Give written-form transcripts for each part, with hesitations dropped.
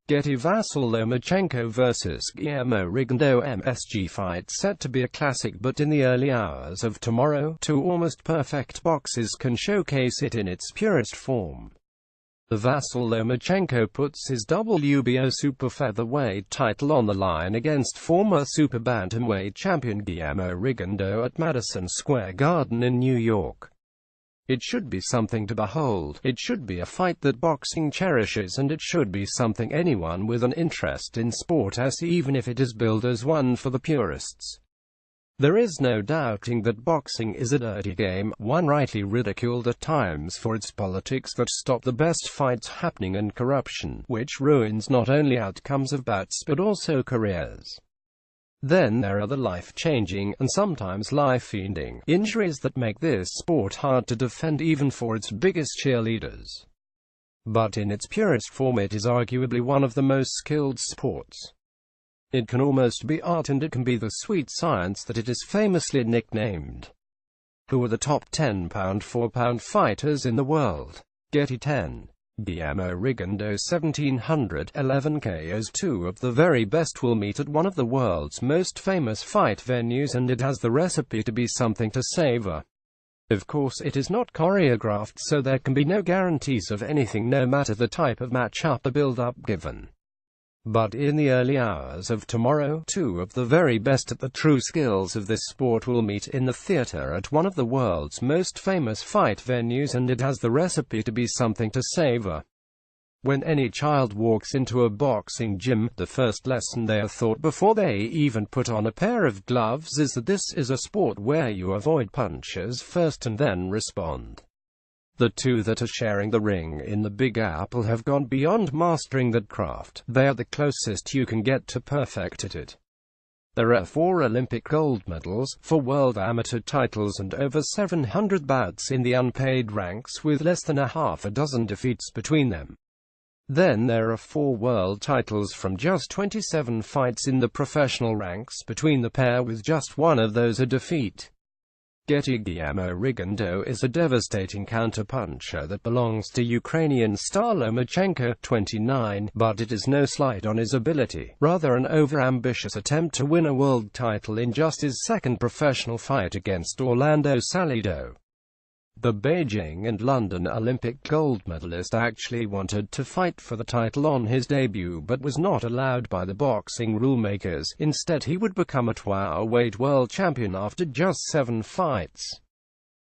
GETTY Vasyl Lomachenko vs. Guillermo Rigondeaux MSG fight set to be a classic, but in the early hours of tomorrow, two almost perfect boxes can showcase it in its purest form. The Vasyl Lomachenko puts his WBO super-featherweight title on the line against former super bantamweight champion Guillermo Rigondeaux at Madison Square Garden in New York. It should be something to behold, it should be a fight that boxing cherishes, and it should be something anyone with an interest in sport has, even if it is billed as one for the purists. There is no doubting that boxing is a dirty game, one rightly ridiculed at times for its politics that stop the best fights happening and corruption, which ruins not only outcomes of bouts but also careers. Then there are the life-changing, and sometimes life-ending, injuries that make this sport hard to defend even for its biggest cheerleaders. But in its purest form it is arguably one of the most skilled sports. It can almost be art, and it can be the sweet science that it is famously nicknamed. Who are the top 10 pound-for-pound fighters in the world? GETTY 10. Guillermo Rigondeaux 1711 KOs. Two of the very best will meet at one of the world's most famous fight venues, and it has the recipe to be something to savor. Of course it is not choreographed, so there can be no guarantees of anything no matter the type of matchup or build-up given. But in the early hours of tomorrow, two of the very best at the true skills of this sport will meet in the theater at one of the world's most famous fight venues, and it has the recipe to be something to savor. When any child walks into a boxing gym, the first lesson they are taught before they even put on a pair of gloves is that this is a sport where you avoid punches first and then respond. The two that are sharing the ring in the Big Apple have gone beyond mastering that craft. They are the closest you can get to perfect at it. There are 4 Olympic gold medals, 4 world amateur titles, and over 700 bouts in the unpaid ranks, with less than half a dozen defeats between them. Then there are 4 world titles from just 27 fights in the professional ranks between the pair, with just one of those a defeat. GETTY Guillermo Rigondeaux is a devastating counterpuncher that belongs to Ukrainian star Lomachenko, 29, but it is no slight on his ability, rather an over-ambitious attempt to win a world title in just his second professional fight against Orlando Salido. The Beijing and London Olympic gold medalist actually wanted to fight for the title on his debut but was not allowed by the boxing rulemakers. Instead, he would become a welterweight world champion after just 7 fights.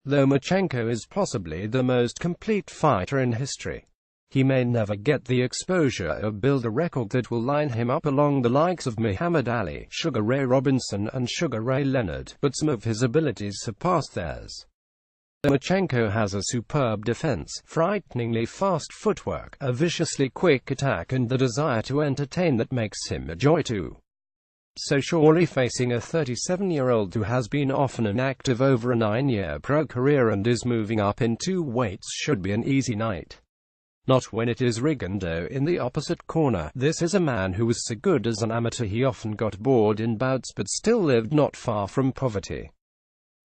Lomachenko is possibly the most complete fighter in history. He may never get the exposure or build a record that will line him up along the likes of Muhammad Ali, Sugar Ray Robinson and Sugar Ray Leonard, but some of his abilities surpass theirs. Lomachenko has a superb defense, frighteningly fast footwork, a viciously quick attack, and the desire to entertain that makes him a joy to. So surely facing a 37-year-old who has been often inactive over a 9-year pro career and is moving up in 2 weights should be an easy night. Not when it is Rigondeaux in the opposite corner. This is a man who was so good as an amateur he often got bored in bouts but still lived not far from poverty.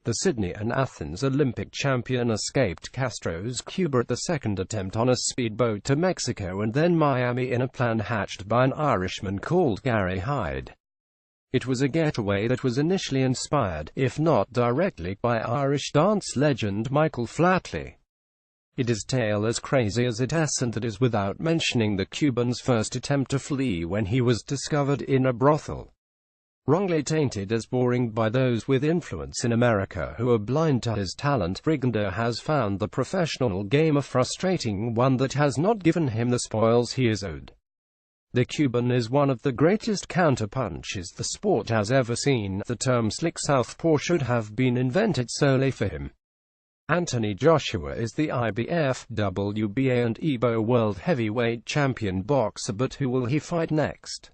The Sydney and Athens Olympic champion escaped Castro's Cuba at the second attempt on a speedboat to Mexico and then Miami in a plan hatched by an Irishman called Gary Hyde. It was a getaway that was initially inspired, if not directly, by Irish dance legend Michael Flatley. It is tale as crazy as it is, and that is without mentioning the Cuban's first attempt to flee when he was discovered in a brothel. Wrongly tainted as boring by those with influence in America who are blind to his talent, Rigondeaux has found the professional game a frustrating one that has not given him the spoils he is owed. The Cuban is one of the greatest counterpunchers the sport has ever seen. The term slick southpaw should have been invented solely for him. Anthony Joshua is the IBF, WBA and EBO world heavyweight champion boxer, but who will he fight next?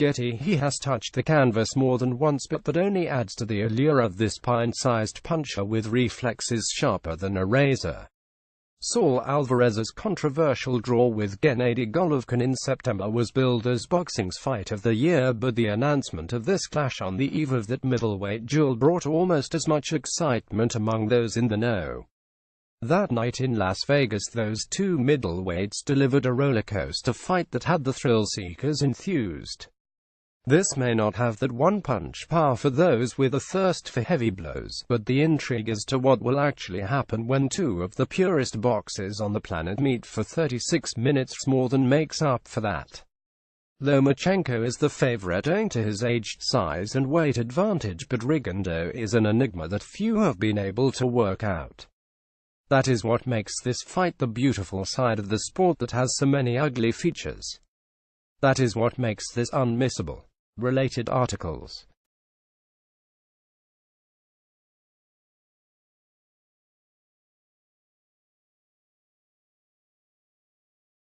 GETTY. He has touched the canvas more than once, but that only adds to the allure of this pint-sized puncher with reflexes sharper than a razor. Saul Alvarez's controversial draw with Gennady Golovkin in September was billed as boxing's fight of the year, but the announcement of this clash on the eve of that middleweight duel brought almost as much excitement among those in the know. That night in Las Vegas, those two middleweights delivered a rollercoaster fight that had the thrill-seekers enthused. This may not have that one-punch power for those with a thirst for heavy blows, but the intrigue as to what will actually happen when two of the purest boxers on the planet meet for 36 minutes more than makes up for that. Lomachenko is the favorite owing to his aged size and weight advantage, but Rigondeaux is an enigma that few have been able to work out. That is what makes this fight the beautiful side of the sport that has so many ugly features. That is what makes this unmissable. Related articles.